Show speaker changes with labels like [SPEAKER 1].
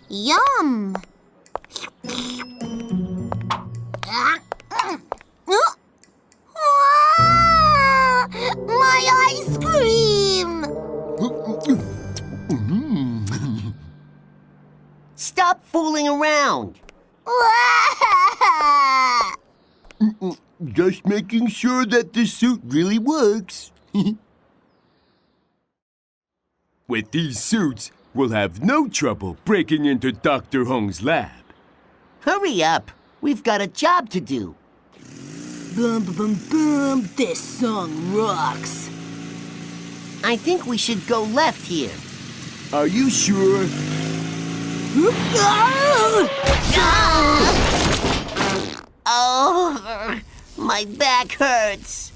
[SPEAKER 1] Yum! My ice cream!
[SPEAKER 2] Stop fooling around.
[SPEAKER 3] Just making sure that the suit really works. With these suits, we'll have no trouble breaking into Dr. Hong's lab.
[SPEAKER 2] Hurry up. We've got a job to do.
[SPEAKER 4] Boom, boom, boom, boom. This song rocks.
[SPEAKER 2] I think we should go left here.
[SPEAKER 3] Are you sure?
[SPEAKER 2] Oh, my back hurts.